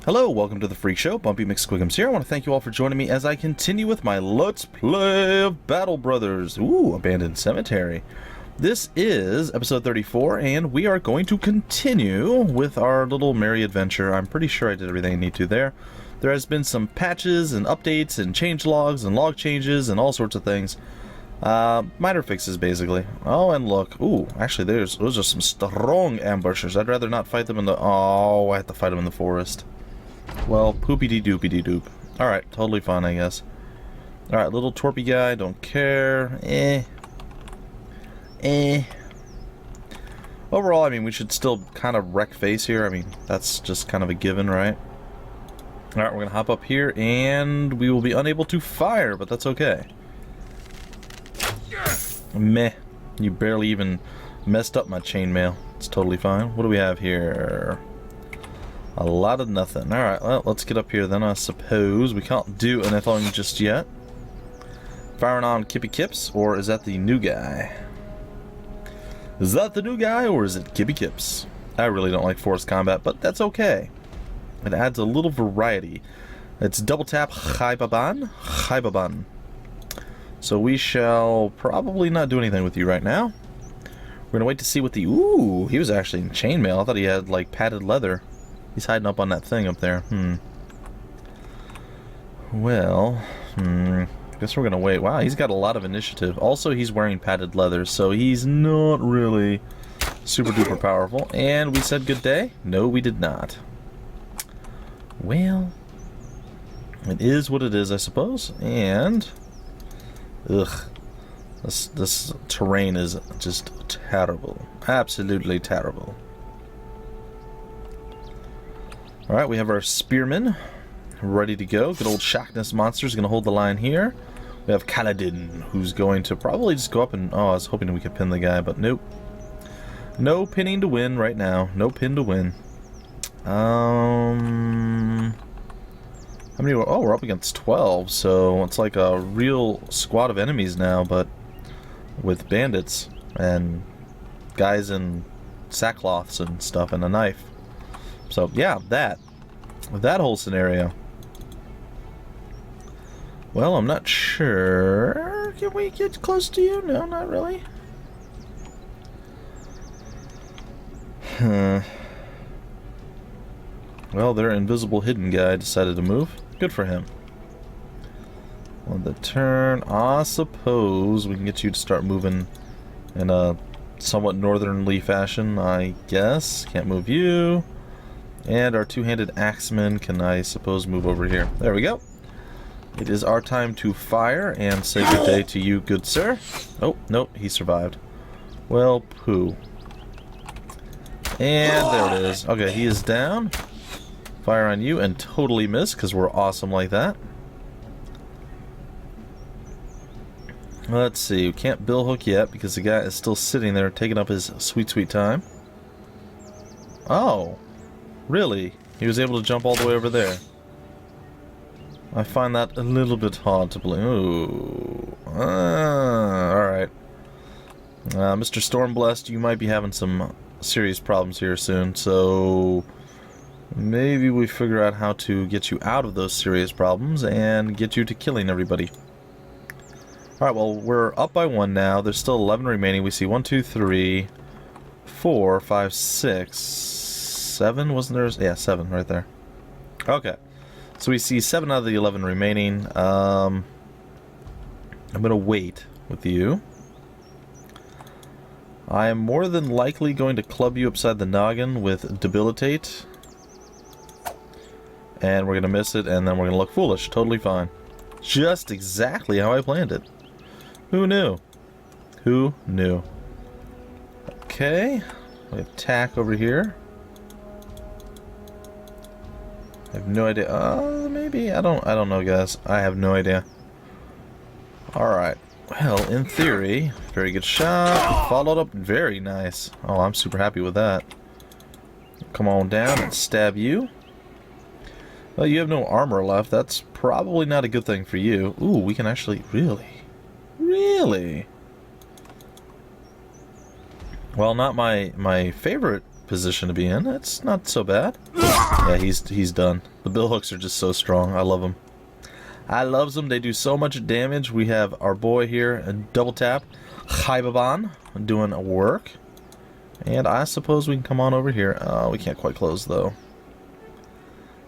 Hello, welcome to the Freak Show. Bumpy McSquigums here. I want to thank you all for joining me as I continue with my Let's Play of Battle Brothers. Ooh, Abandoned Cemetery. This is episode 34, and we are going to continue with our little merry adventure. I'm pretty sure I did everything I need to there. There has been some patches and updates and change logs and log changes and all sorts of things. Minor fixes, basically. Oh, and look. Ooh, actually, those are some strong ambushers. I'd rather not fight them in the... Oh, I have to fight them in the forest. Well, poopy-dee-doopy-dee-doop. Alright, totally fine, I guess. Alright, little torpy guy, don't care. Overall, I mean, we should still kind of wreck face here. I mean, that's just kind of a given, right? Alright, we're gonna hop up here, and we will be unable to fire, but that's okay. Meh. You barely even messed up my chainmail. It's totally fine. What do we have here? A lot of nothing. Alright, well, let's get up here then, I suppose. We can't do anything just yet. Firing on Kippy Kips, or is that the new guy? Is that the new guy, or is it Kippy Kips? I really don't like forest combat, but that's okay. It adds a little variety. It's double tap Chaibaban. So we shall probably not do anything with you right now. We're gonna wait to see what the... Ooh, he was actually in chainmail. I thought he had, like, padded leather. He's hiding up on that thing up there. Well, guess we're gonna wait. Wow, he's got a lot of initiative. Also, he's wearing padded leather, so he's not really super duper powerful. And we said good day? No, we did not. Well, it is what it is, I suppose. And... ugh. This terrain is just terrible. Absolutely terrible. Alright, we have our spearmen ready to go. Good old Shackness monster is going to hold the line here. We have Kaladin, who's going to probably just go up and... Oh, I was hoping we could pin the guy, but nope. No pinning to win right now. No pin to win. How many... Oh, we're up against 12, so it's like a real squad of enemies now, but with bandits and guys in sackcloths and stuff and a knife. So, yeah, that whole scenario. Well, I'm not sure. Can we get close to you? No, not really. Well, their invisible hidden guy decided to move. Good for him. On the turn, I suppose we can get you to start moving in a somewhat northernly fashion, I guess. Can't move you. And our two-handed axeman can, I suppose, move over here. There we go. It is our time to fire and say good day to you, good sir. Oh, nope, he survived. Well, poo. And there it is. Okay, he is down. Fire on you and totally miss because we're awesome like that. Let's see. We can't bill hook yet because the guy is still sitting there taking up his sweet, sweet time. Oh. Really? He was able to jump all the way over there. I find that a little bit hard to believe. Ooh. Alright. Mr. Stormblessed, you might be having some serious problems here soon, so maybe we figure out how to get you out of those serious problems and get you to killing everybody. Alright, well, we're up by 1 now. There's still 11 remaining. We see 1, 2, 3, 4, 5, 6... 7, wasn't there? Yeah, 7 right there. Okay. So we see 7 out of the 11 remaining. I'm going to wait with you. I am more than likely going to club you upside the noggin with Debilitate. And we're going to miss it, and then we're going to look foolish. Totally fine. Just exactly how I planned it. Who knew? Who knew? Okay. We have Tack over here. I have no idea. Maybe I don't know, guys. I have no idea. All right. Well, in theory, very good shot. Followed up, very nice. Oh, I'm super happy with that. Come on down and stab you. Well, you have no armor left. That's probably not a good thing for you. Ooh, we can actually really. Well, not my favorite position to be in. It's not so bad. Yeah, he's done. The bill hooks are just so strong. I love them. I loves them. They do so much damage. We have our boy here, a double tap, Haibaban, doing work. And I suppose we can come on over here. We can't quite close though.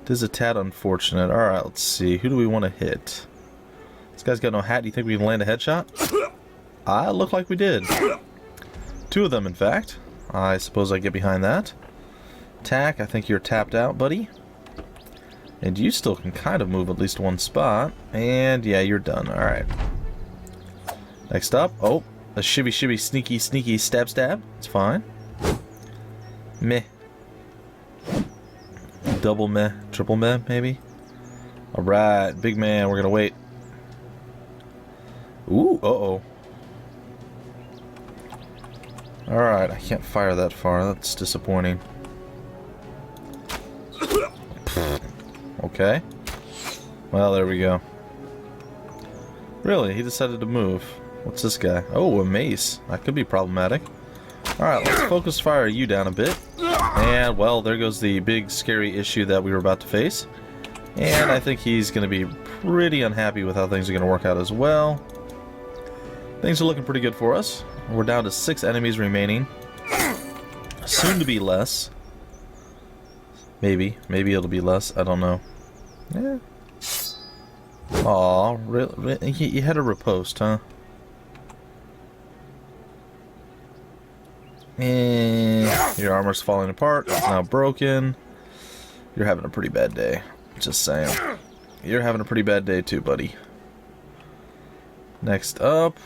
It is a tad unfortunate. Alright, let's see. Who do we want to hit? This guy's got no hat. Do you think we can land a headshot? Look like we did. 2 of them, in fact. I suppose I get behind that. Tack, I think you're tapped out, buddy. And you still can kind of move at least 1 spot. And yeah, you're done. Alright. Next up. Oh, a shibby sneaky stab. It's fine. Meh. Double meh. Triple meh, maybe? Alright, big man. We're gonna wait. Ooh, uh-oh. Alright, I can't fire that far. That's disappointing. Okay. Well, there we go. Really? He decided to move. What's this guy? Oh, a mace. That could be problematic. Alright, let's focus fire you down a bit. And, well, there goes the big scary issue that we were about to face. And I think he's going to be pretty unhappy with how things are going to work out as well. Things are looking pretty good for us. We're down to 6 enemies remaining. Soon to be less. Maybe it'll be less. I don't know. Yeah. Aw, really? You had a riposte, huh? Your armor's falling apart. It's now broken. You're having a pretty bad day. Just saying. You're having a pretty bad day too, buddy. Next up,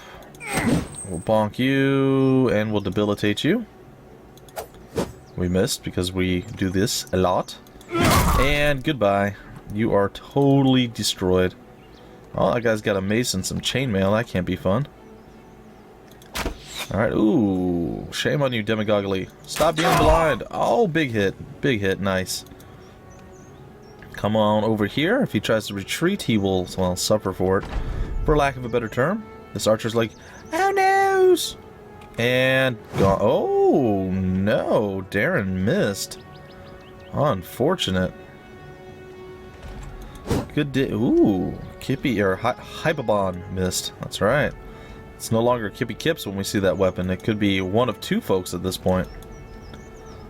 we'll bonk you and we'll debilitate you. We missed because we do this a lot. And goodbye. You are totally destroyed. Oh, that guy's got a mace and some chainmail. That can't be fun. Alright, ooh. Shame on you, Demagoggly. Stop being blind. Oh, big hit. Big hit. Nice. Come on over here. If he tries to retreat, he will, well, suffer for it. For lack of a better term. This archer's like, oh no! And gone. Oh, no. Darren missed. Unfortunate. Good day. Ooh. Kippy, or Hypabon missed. That's right. It's no longer Kippy Kips when we see that weapon. It could be one of 2 folks at this point.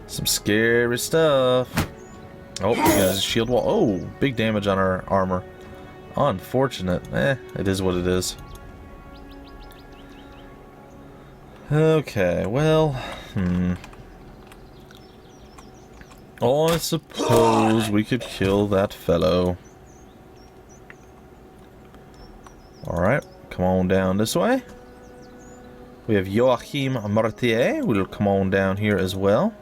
Some scary stuff. Oh, he has a shield wall. Oh, big damage on our armor. Unfortunate. It is what it is. Okay, well, I suppose we could kill that fellow. Alright, come on down this way. We have Joachim Martier. We'll come on down here as well.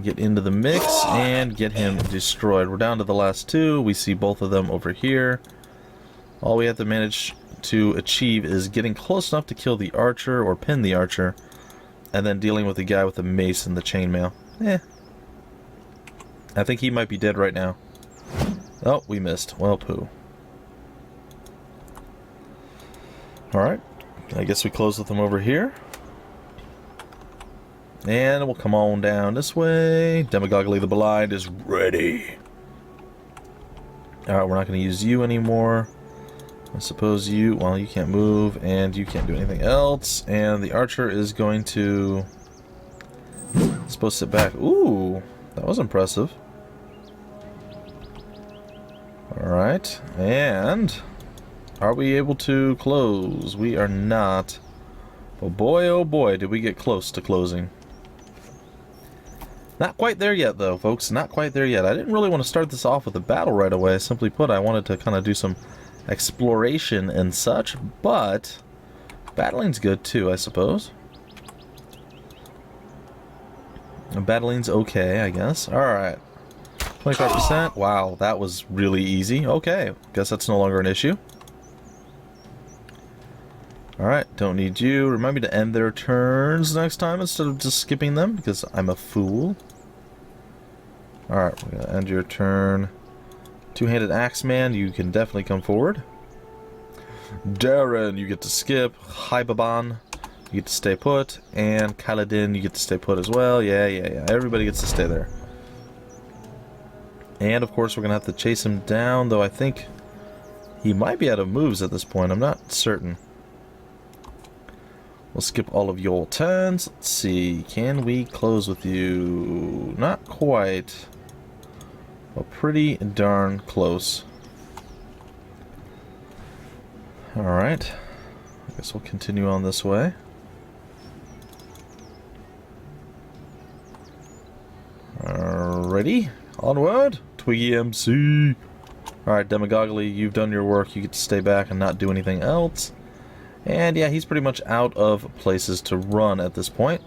Get into the mix and get him destroyed. We're down to the last 2. We see both of them over here. All we have to manage to achieve is getting close enough to kill the archer or pin the archer, and then dealing with the guy with the mace and the chainmail. I think he might be dead right now. Oh, we missed. Well, poo. Alright, I guess we close with them over here. And we'll come on down this way. Demagoggly the Blind is ready. Alright, we're not going to use you anymore. I suppose you, well, you can't move, and you can't do anything else. And the archer is going to... supposed to sit back. Ooh, that was impressive. Alright, and... are we able to close? We are not. But boy, oh boy, did we get close to closing. Not quite there yet, though, folks. Not quite there yet. I didn't really want to start this off with a battle right away. Simply put, I wanted to kind of do some exploration and such, but battling's good too, I suppose. Battling's okay, I guess. Alright. 25%. Wow, that was really easy. Okay, guess that's no longer an issue. Alright, don't need you. Remind me to end their turns next time instead of just skipping them, because I'm a fool. Alright, we're gonna end your turn. Two-handed Axeman, you can definitely come forward. Darren, you get to skip. Hybaban, you get to stay put. And Kaladin, you get to stay put as well. Yeah. Everybody gets to stay there. And, of course, we're going to have to chase him down, though I think he might be out of moves at this point. I'm not certain. We'll skip all of your turns. Let's see. Can we close with you? Not quite. But pretty darn close. Alright. I guess we'll continue on this way. Alrighty. Onward. Twiggy MC. Alright, Demagoggly, you've done your work. You get to stay back and not do anything else. And yeah, he's pretty much out of places to run at this point.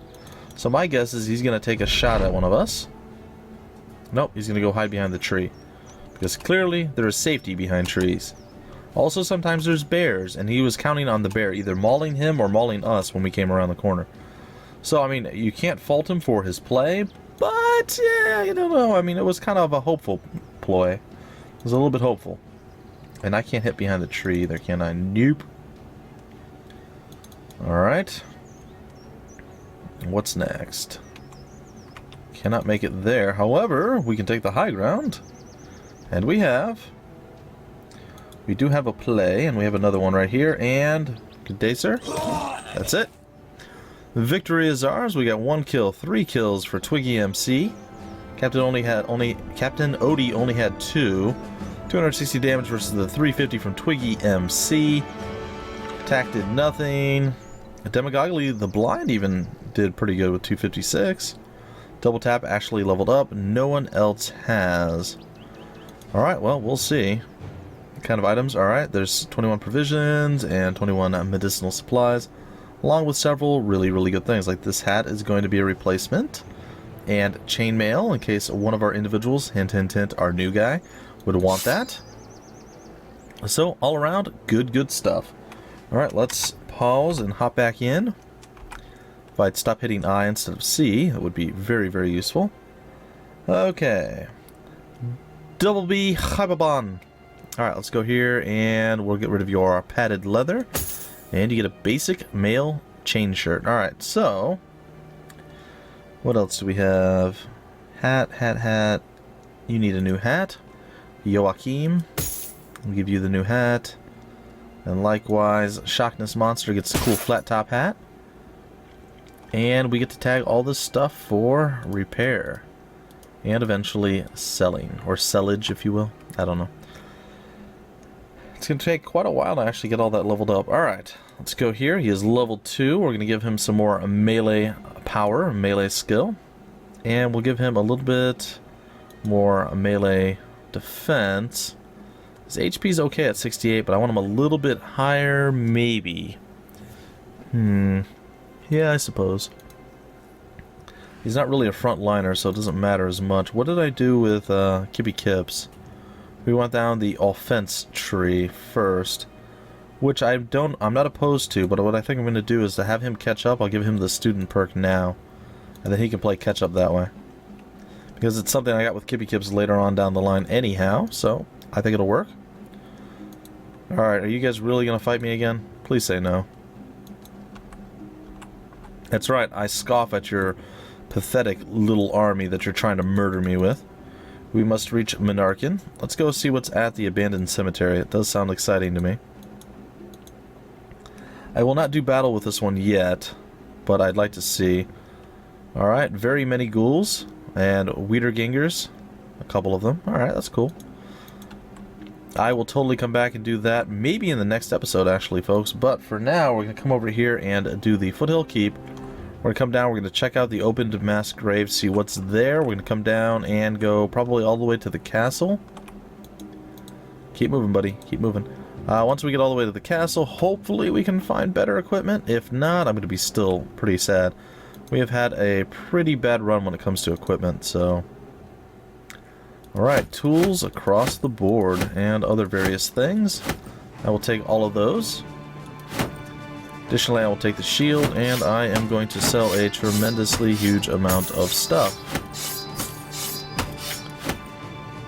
So my guess is he's going to take a shot at one of us. Nope, he's going to go hide behind the tree. Because clearly there is safety behind trees. Also, sometimes there's bears, and he was counting on the bear either mauling him or mauling us when we came around the corner. So, I mean, you can't fault him for his play, but yeah, you don't know. I mean, it was kind of a hopeful ploy. It was a little bit hopeful. And I can't hit behind the tree either, can I? Nope. Alright. What's next? Cannot make it there. However, we can take the high ground. And we do have a play, and we have another one right here. And good day, sir. That's it. Victory is ours. We got 1 kill, 3 kills for Twiggy MC. Captain Odie only had 2. 260 damage versus the 350 from Twiggy MC. Attack did nothing. Demagoggly the Blind even did pretty good with 256. Double tap actually leveled up. No one else has. Alright, well, we'll see. What kind of items? Alright, there's 21 provisions and 21 medicinal supplies, along with several really good things. Like this hat is going to be a replacement. And chainmail, in case one of our individuals, hint, our new guy, would want that. So, all around, good stuff. Alright, let's pause and hop back in. If I'd stop hitting I instead of C, that would be very useful. Okay. Double B Hybaban. Alright, let's go here and we'll get rid of your padded leather. And you get a basic male chain shirt. Alright, so what else do we have? Hat. You need a new hat. Joachim, I'll give you the new hat. And likewise, Shockness Monster gets a cool flat top hat. And we get to tag all this stuff for repair. And eventually selling. Or sellage, if you will. I don't know. It's going to take quite a while to actually get all that leveled up. Alright, let's go here. He is level 2. We're going to give him some more melee power, melee skill. And we'll give him a little bit more melee defense. His HP is okay at 68, but I want him a little bit higher, maybe. Yeah, I suppose. He's not really a front liner, so it doesn't matter as much. What did I do with Kippy Kips? We went down the offense tree first, which I'm not opposed to, but what I think I'm going to do is to have him catch up. I'll give him the student perk now, and then he can play catch up that way. Because it's something I got with Kippy Kips later on down the line anyhow, so I think it'll work. Alright, are you guys really going to fight me again? Please say no. That's right, I scoff at your pathetic little army that you're trying to murder me with. We must reach Menarkin. Let's go see what's at the abandoned cemetery. It does sound exciting to me. I will not do battle with this one yet, but I'd like to see. Alright, very many ghouls and Wiedergangers. A couple of them. Alright, that's cool. I will totally come back and do that, maybe in the next episode actually, folks. But for now, we're going to come over here and do the Foothill Keep. We're going to come down, we're going to check out the opened mass grave, see what's there. We're going to come down and go probably all the way to the castle. Keep moving, buddy. Keep moving. Once we get all the way to the castle, hopefully we can find better equipment. If not, I'm going to be still pretty sad. We have had a pretty bad run when it comes to equipment, so... Alright, tools across the board and other various things. I will take all of those. Additionally, I will take the shield, and I am going to sell a tremendously huge amount of stuff.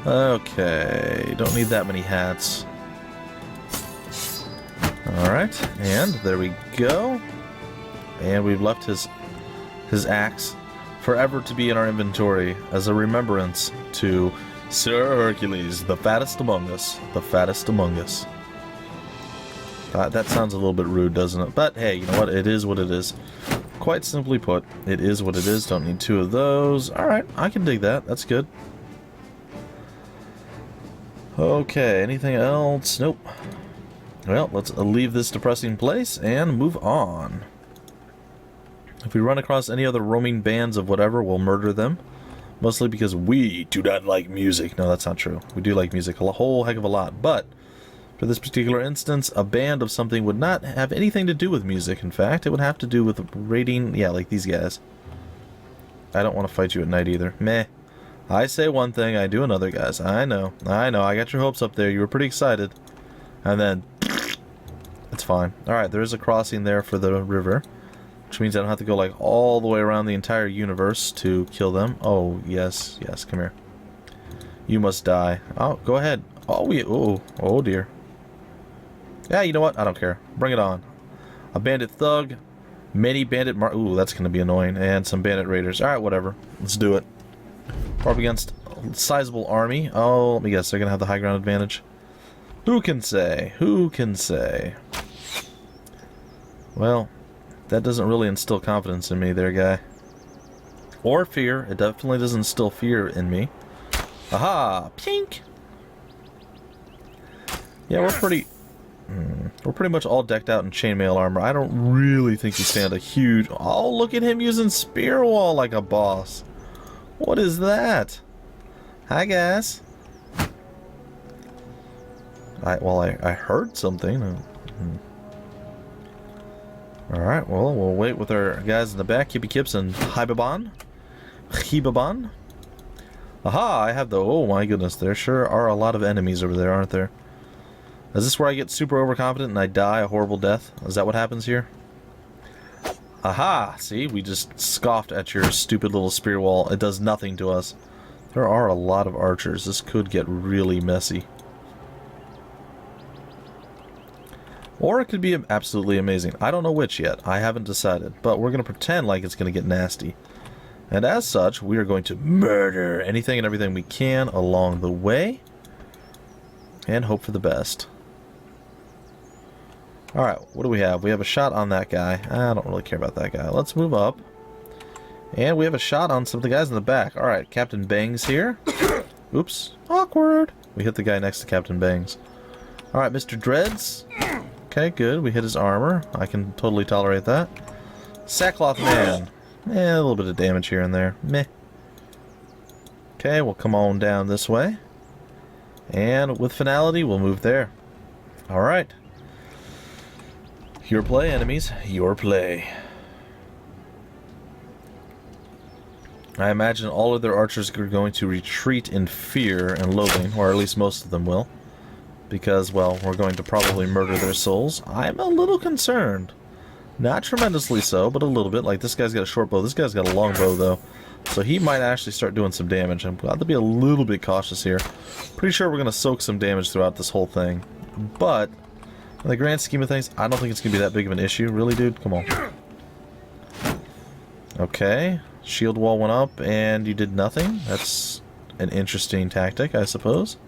Okay, don't need that many hats. Alright, and there we go. and we've left his axe forever to be in our inventory as a remembrance to Sir Hercules, the fattest among us. The fattest among us. That sounds a little bit rude, doesn't it? But hey, you know what? It is what it is. Quite simply put, it is what it is. Don't need 2 of those. Alright, I can dig that. That's good. Okay, anything else? Nope. Well, let's leave this depressing place and move on. If we run across any other roaming bands of whatever, we'll murder them. Mostly because we do not like music. No, that's not true. We do like music a whole heck of a lot. But for this particular instance, a band of something would not have anything to do with music. In fact, it would have to do with raiding, yeah, like these guys. I don't want to fight you at night either. Meh. I say one thing, I do another, guys. I know. I got your hopes up there. You were pretty excited. And then, it's fine. Alright, there is a crossing there for the river. Which means I don't have to go like all the way around the entire universe to kill them. Oh, yes, yes, come here. You must die. Oh, go ahead. Oh dear. Yeah, you know what? I don't care. Bring it on. A bandit thug, many bandit ooh, that's going to be annoying. And some bandit raiders. Alright, whatever. Let's do it. We're up against a sizable army. Oh, let me guess. They're going to have the high ground advantage. Who can say? Who can say? Well, that doesn't really instill confidence in me there, guy. Or fear. It definitely doesn't instill fear in me. Aha! Pink! Yeah, we're pretty much all decked out in chainmail armor. I don't really think you stand a huge... Oh, look at him using spear wall like a boss. What is that? Hi, guys. I heard something. Alright, well, we'll wait with our guys in the back, Kippy Kips and Hibaban. Hibaban. Aha, I have the... Oh my goodness, there sure are a lot of enemies over there, aren't there? Is this where I get super overconfident and I die a horrible death? Is that what happens here? Aha! See, we just scoffed at your stupid little spear wall. It does nothing to us. There are a lot of archers. This could get really messy. Or it could be absolutely amazing. I don't know which yet. I haven't decided. But we're going to pretend like it's going to get nasty. And as such, we are going to murder anything and everything we can along the way. And hope for the best. Alright, what do we have? We have a shot on that guy. I don't really care about that guy. Let's move up. And we have a shot on some of the guys in the back. Alright, Captain Bangs here. Oops. Awkward. We hit the guy next to Captain Bangs. Alright, Mr. Dreads. Okay, good. We hit his armor. I can totally tolerate that. Sackcloth Man. A little bit of damage here and there. Meh. Okay, we'll come on down this way. And with finality, we'll move there. Alright. Your play, enemies. Your play. I imagine all of their archers are going to retreat in fear and loathing, or at least most of them will. Because, well, we're going to probably murder their souls. I'm a little concerned. Not tremendously so, but a little bit. Like, this guy's got a short bow. This guy's got a long bow, though. So he might actually start doing some damage. I'm glad to be a little bit cautious here. Pretty sure we're going to soak some damage throughout this whole thing. But, in the grand scheme of things, I don't think it's going to be that big of an issue. Really, dude? Come on. Okay. Shield wall went up, and you did nothing. That's an interesting tactic, I suppose.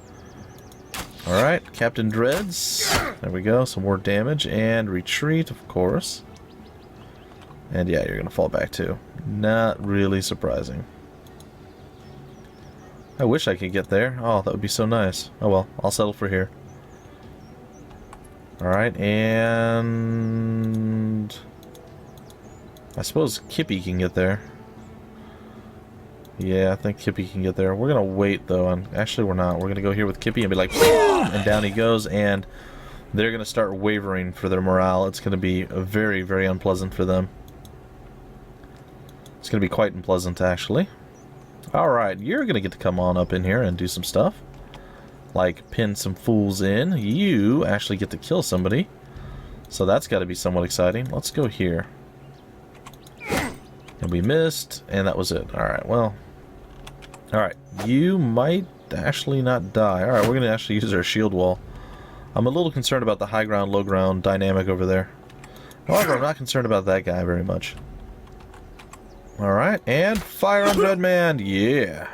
Alright, Captain Dreads. There we go, some more damage. And retreat, of course. And yeah, you're going to fall back too. Not really surprising. I wish I could get there. Oh, that would be so nice. Oh well, I'll settle for here. Alright, and... I suppose Kippy can get there. Yeah, I think Kippy can get there. We're going to wait, though. And actually, we're not. We're going to go here with Kippy and be like, boom! And down he goes, and they're going to start wavering for their morale. It's going to be very, very unpleasant for them. It's going to be quite unpleasant, actually. Alright, you're going to get to come on up in here and do some stuff. Like, pin some fools in. You actually get to kill somebody. So that's got to be somewhat exciting. Let's go here. And we missed, and that was it. Alright, well... Alright, you might actually not die. Alright, we're going to actually use our shield wall. I'm a little concerned about the high ground, low ground dynamic over there. However, I'm not concerned about that guy very much. Alright, and fire on Redman! Yeah!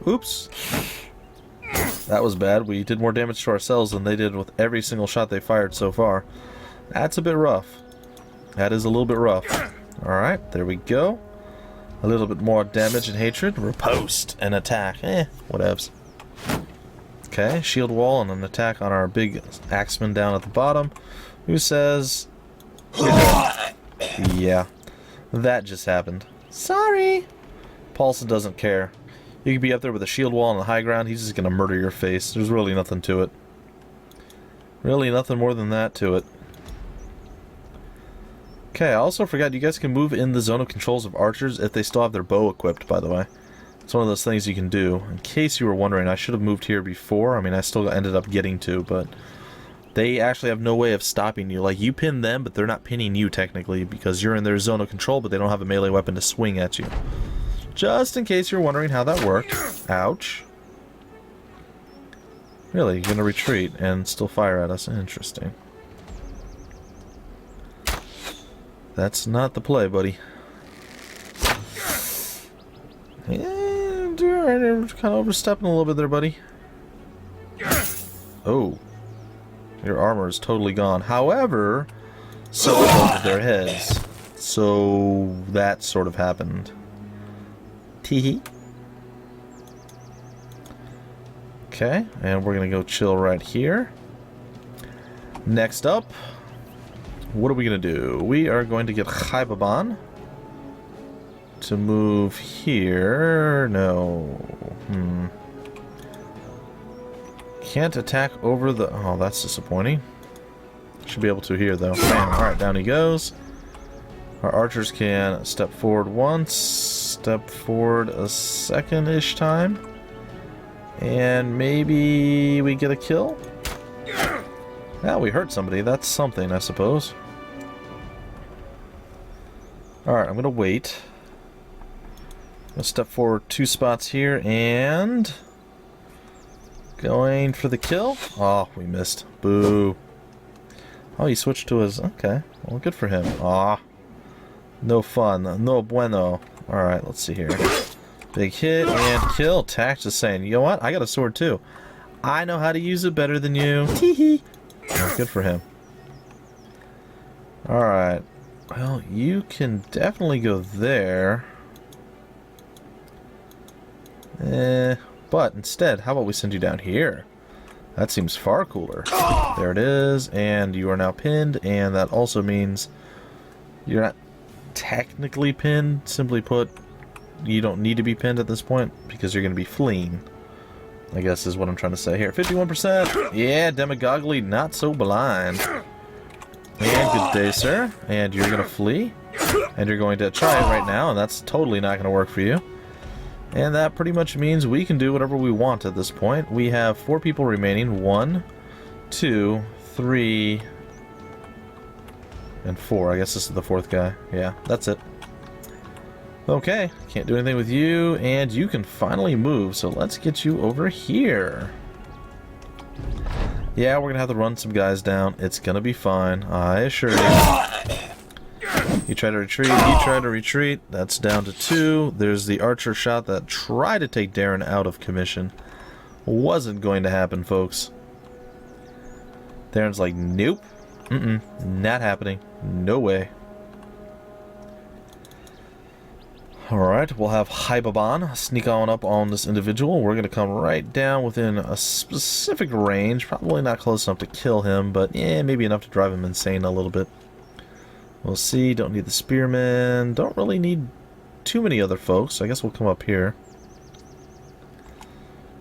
Oops. That was bad. We did more damage to ourselves than they did with every single shot they fired so far. That's a bit rough. That is a little bit rough. Alright, there we go. A little bit more damage and hatred. Riposte and attack. Whatevs. Okay, shield wall and an attack on our big axeman down at the bottom. Who says... Yeah, that just happened. Sorry! Paulson doesn't care. You could be up there with a shield wall on the high ground, he's just gonna murder your face. There's really nothing to it. Really nothing more than that to it. Okay, I also forgot you guys can move in the zone of controls of archers if they still have their bow equipped, by the way. It's one of those things you can do. In case you were wondering, I should have moved here before. I mean, I still ended up getting to, but they actually have no way of stopping you. Like, you pin them, but they're not pinning you, technically, because you're in their zone of control, but they don't have a melee weapon to swing at you. Just in case you're wondering how that worked. Ouch. Really? You're gonna retreat and still fire at us? Interesting. That's not the play, buddy. Yeah, you're kind of overstepping a little bit there, buddy. Oh. Your armor is totally gone. However, so are both of their heads. So that sort of happened. Teehee. Okay, and we're gonna go chill right here. Next up, what are we gonna do? We are going to get Chaibaban to move here. No. Can't attack over the... Oh, that's disappointing. Should be able to here, though. Alright, down he goes. Our archers can step forward once, step forward a second-ish time. And maybe we get a kill? Yeah, we hurt somebody. That's something, I suppose. Alright, I'm going to wait. I'm going to step forward 2 spots here, and... going for the kill. Oh, we missed. Boo. Oh, he switched to his... Okay. Well, good for him. Ah. No fun. No bueno. Alright, let's see here. Big hit and kill. Tax is saying, you know what? I got a sword too. I know how to use it better than you. Teehee. Oh, good for him. Alright. Well, you can definitely go there. But instead, how about we send you down here? That seems far cooler. There it is, and you are now pinned, and that also means you're not technically pinned. Simply put, you don't need to be pinned at this point because you're going to be fleeing, I guess is what I'm trying to say here. 51%! Yeah, demagogly, not so blind. And good day, sir. And you're going to flee, and you're going to try it right now, and that's totally not going to work for you. And that pretty much means we can do whatever we want at this point. We have 4 people remaining. 1, 2, 3, and 4. I guess this is the 4th guy. Yeah, that's it. Okay, can't do anything with you, and you can finally move, so let's get you over here. Yeah, we're gonna have to run some guys down. It's gonna be fine, I assure you. You try to retreat, you try to retreat. That's down to 2. There's the archer shot that tried to take Darren out of commission. Wasn't going to happen, folks. Darren's like, nope. Not happening. No way. Alright, we'll have Chaibaban sneak on up on this individual. We're going to come right down within a specific range. Probably not close enough to kill him, but yeah, maybe enough to drive him insane a little bit. We'll see. Don't need the spearmen. Don't really need too many other folks. I guess we'll come up here.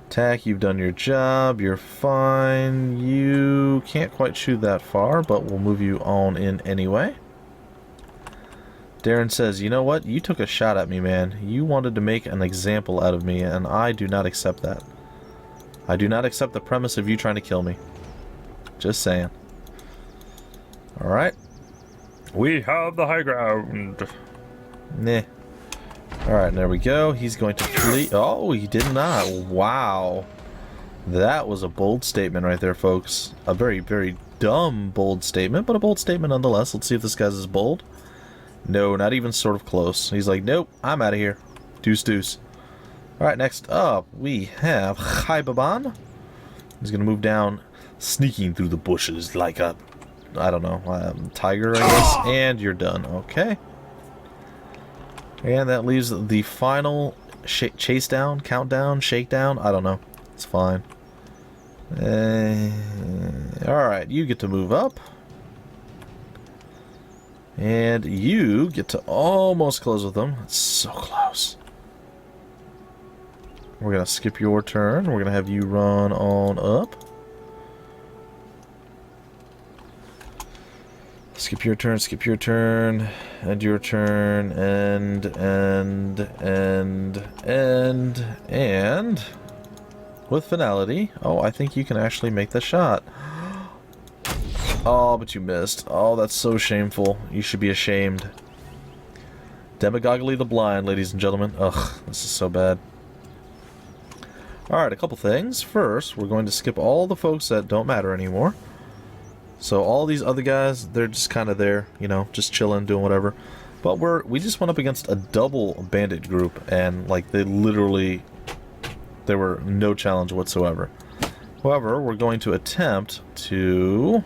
Attack, you've done your job. You're fine. You can't quite shoot that far, but we'll move you on in anyway. Darren says, you know what? You took a shot at me, man. You wanted to make an example out of me, and I do not accept that. I do not accept the premise of you trying to kill me. Just saying. Alright. We have the high ground. Nah. Alright, there we go. He's going to flee. Oh, he did not. Wow. That was a bold statement right there, folks. A very, very dumb bold statement, but a bold statement nonetheless. Let's see if this guy's as bold. No, not even sort of close. He's like, nope, I'm out of here. Deuce, deuce. Alright, next up, we have Chaibaban. He's going to move down, sneaking through the bushes like a, I don't know, tiger, I guess. And you're done. Okay. And that leaves the final chase down, countdown, shakedown. I don't know. It's fine. Alright, you get to move up. And you get to almost close with them. It's so close. We're going to skip your turn. We're going to have you run on up. Skip your turn, and your turn, and with finality. Oh, I think you can actually make the shot. Oh, but you missed. Oh, that's so shameful. You should be ashamed. Demagoguely the blind, ladies and gentlemen. Ugh, this is so bad. Alright, a couple things. First, we're going to skip all the folks that don't matter anymore. So all these other guys, they're just kind of there, you know, just chilling, doing whatever. But we just went up against a double bandit group, and like there were no challenge whatsoever. However, we're going to attempt to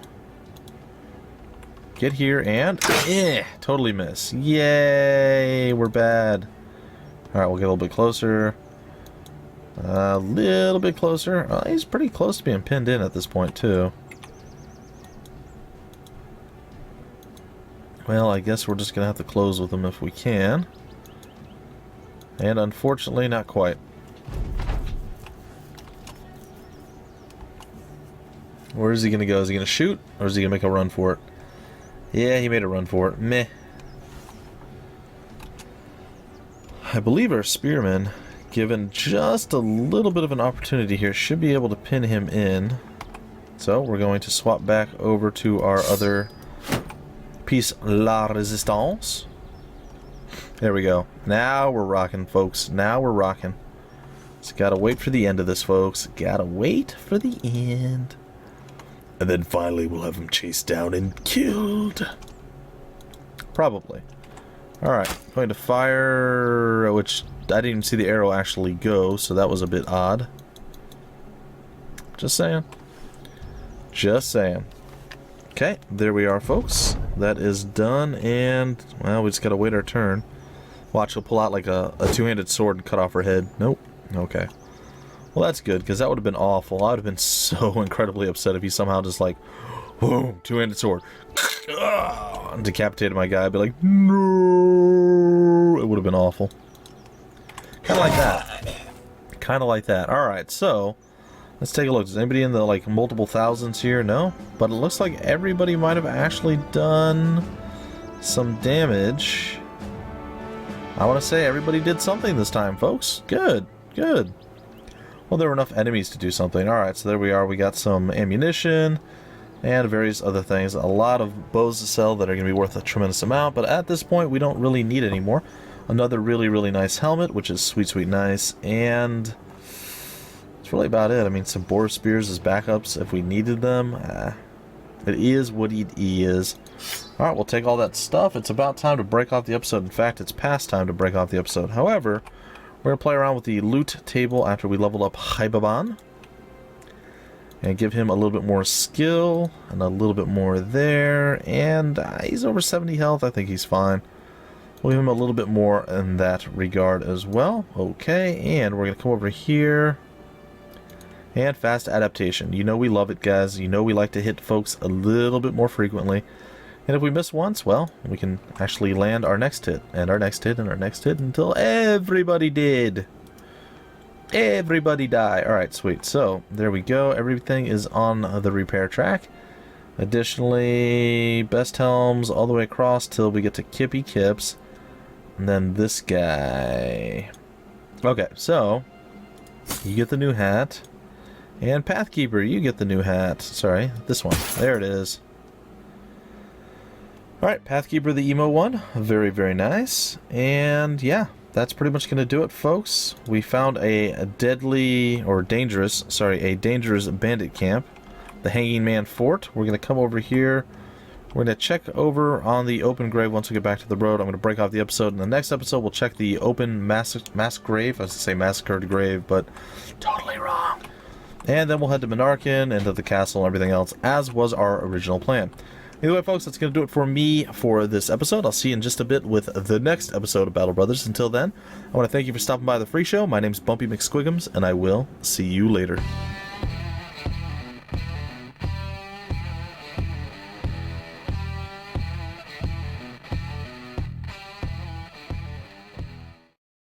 get here and totally miss. Yay, we're bad. All right, we'll get a little bit closer. A little bit closer. Oh, he's pretty close to being pinned in at this point too. Well, I guess we're just going to have to close with them if we can. And unfortunately, not quite. Where is he going to go? Is he going to shoot? Or is he going to make a run for it? Yeah, he made a run for it. Meh. I believe our spearman, given just a little bit of an opportunity here, should be able to pin him in. So, we're going to swap back over to our other piece la resistance. There we go. Now we're rocking, folks. Now we're rocking. Just gotta wait for the end of this, folks. Gotta wait for the end. And then finally we'll have him chased down and killed. Probably. Alright. Going to fire, which I didn't even see the arrow actually go, so that was a bit odd. Just saying. Just saying. Okay, there we are, folks. That is done, and, well, we just gotta wait our turn. Watch, he'll pull out like a two-handed sword and cut off her head. Nope. Okay. Well, that's good, because that would have been awful. I would have been so incredibly upset if he somehow just, like, boom, two-handed sword. Decapitated my guy. I'd be like, no. It would have been awful. Kind of like that. Kind of like that. Alright, so let's take a look. Is anybody in the, like, multiple thousands here? No? But it looks like everybody might have actually done some damage. I want to say everybody did something this time, folks. Good. Good. Well, there were enough enemies to do something. Alright, so there we are. We got some ammunition and various other things. A lot of bows to sell that are going to be worth a tremendous amount, but at this point, we don't really need any more. Another really, really nice helmet, which is sweet, sweet nice, and that's really about it. I mean, some boar spears as backups if we needed them. It is what it is. Alright, we'll take all that stuff. It's about time to break off the episode. In fact, it's past time to break off the episode. However, we're going to play around with the loot table after we level up Chaibaban. And give him a little bit more skill, and a little bit more there. And he's over 70 health. I think he's fine. We'll give him a little bit more in that regard as well. Okay, and we're going to come over here. And fast adaptation. You know we love it, guys. You know we like to hit folks a little bit more frequently. And if we miss once, well, we can actually land our next hit. And our next hit, and our next hit, until everybody did. Everybody die. Alright, sweet. So, there we go. Everything is on the repair track. Additionally, best helms all the way across till we get to Kippy Kips. And then this guy. Okay, so, you get the new hat. And Pathkeeper, you get the new hat. Sorry, this one. There it is. Alright, Pathkeeper, the emo one. Very, very nice. And yeah, that's pretty much going to do it, folks. We found a dangerous bandit camp. the Hanging Man Fort. We're going to come over here. We're going to check over on the open grave once we get back to the road. I'm going to break off the episode. In the next episode, we'll check the open mass grave. I was going to say massacred grave, but totally wrong. And then we'll head to Monarchin and to the castle and everything else, as was our original plan. Either way, folks, that's going to do it for me for this episode. I'll see you in just a bit with the next episode of Battle Brothers. Until then, I want to thank you for stopping by the free show. My name's Bumpy McSquigums, and I will see you later.